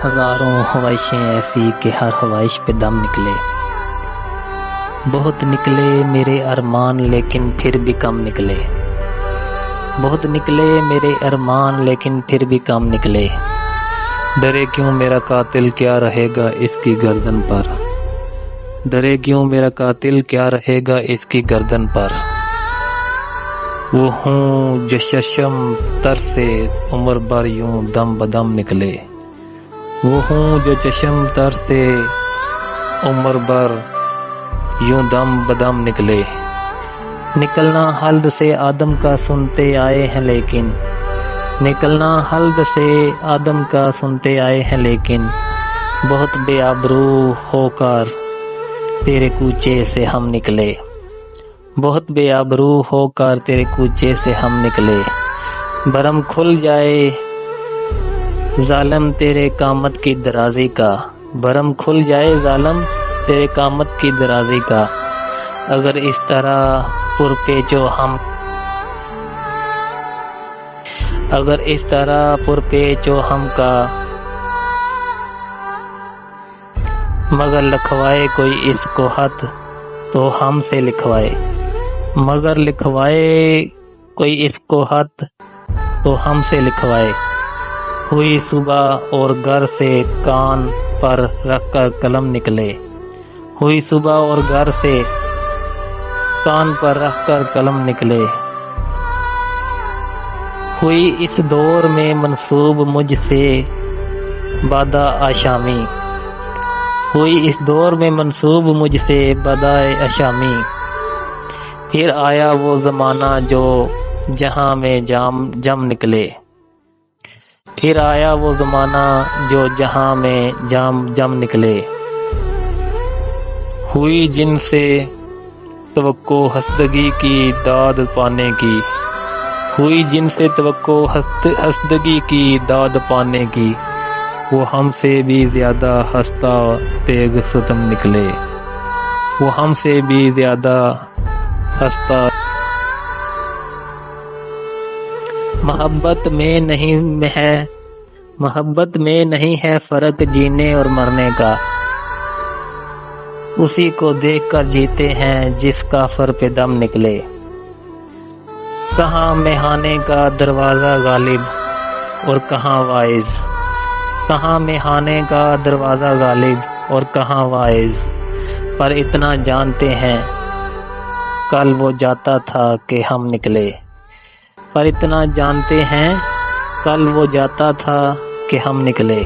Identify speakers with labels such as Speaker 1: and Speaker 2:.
Speaker 1: ہزاروں خواہشیں ایسی کہ ہر خواہش پہ دم نکلے۔ بہت نکلے میرے ارمان لیکن پھر بھی کم نکلے۔ بہت نکلے میرے ارمان لیکن پھر بھی کم نکلے۔ ڈرے کیوں میرا قاتل کیا رہے گا اس کی گردن پر۔ ڈرے کیوں میرا قاتل کیا رہے گا اس کی گردن پر۔ وہ ہوں جو چشم تر سے عمر بھر یوں دم بدم نکلے۔ وہ ہوں جو چشم تر سے عمر بھر یوں دم بدم نکلے۔ نکلنا حلد سے آدم کا سنتے آئے ہیں لیکن نکلنا حلد سے آدم کا سنتے آئے ہیں لیکن بہت بے آبرو ہو کر تیرے کوچے سے ہم نکلے۔ بہت بے آبرو ہو کر تیرے کوچے سے ہم نکلے۔ برم کھل جائے ظالم تیرے قامت کی درازی کا۔ برم کھل جائے ظالم تیرے قامت کی درازی کا۔ اگر اس طرح پرپیچو ہم اگر اس طرح پرپیچو ہم کا مگر لکھوائے کوئی اس کو خط تو ہم سے لکھوائے۔ مگر لکھوائے کوئی اس کو خط تو ہم سے لکھوائے۔ ہوئی صبح اور گھر سے کان پر رکھ کر قلم نکلے۔ ہوئی صبح اور گھر سے کان پر رکھ کر قلم نکلے۔ ہوئی اس دور میں منسوب مجھ سے بادہ آشامی۔ ہوئی اس دور میں منسوب مجھ سے بادہ آشامی۔ پھر آیا وہ زمانہ جو جہاں میں جم نکلے۔ پھر آیا وہ زمانہ جو جہاں میں جم نکلے۔ ہوئی جن سے توقع حسدگی کی داد پانے کی۔ ہوئی جن سے توقع حسدگی کی داد پانے کی۔ وہ ہم سے بھی زیادہ ہنستا تیغ ستم نکلے۔ وہ ہم سے بھی زیادہ ہنستا۔ محبت میں نہیں ہے فرق جینے اور مرنے کا۔ اسی کو دیکھ کر جیتے ہیں جس کافر پہ دم نکلے۔ کہاں میخانے کا دروازہ غالب اور کہاں واعظ۔ کہاں میخانے کا دروازہ غالب اور کہاں واعظ۔ پر اتنا جانتے ہیں کل وہ جاتا تھا کہ ہم نکلے۔ پر اتنا جانتے ہیں کل وہ جاتا تھا کہ ہم نکلے۔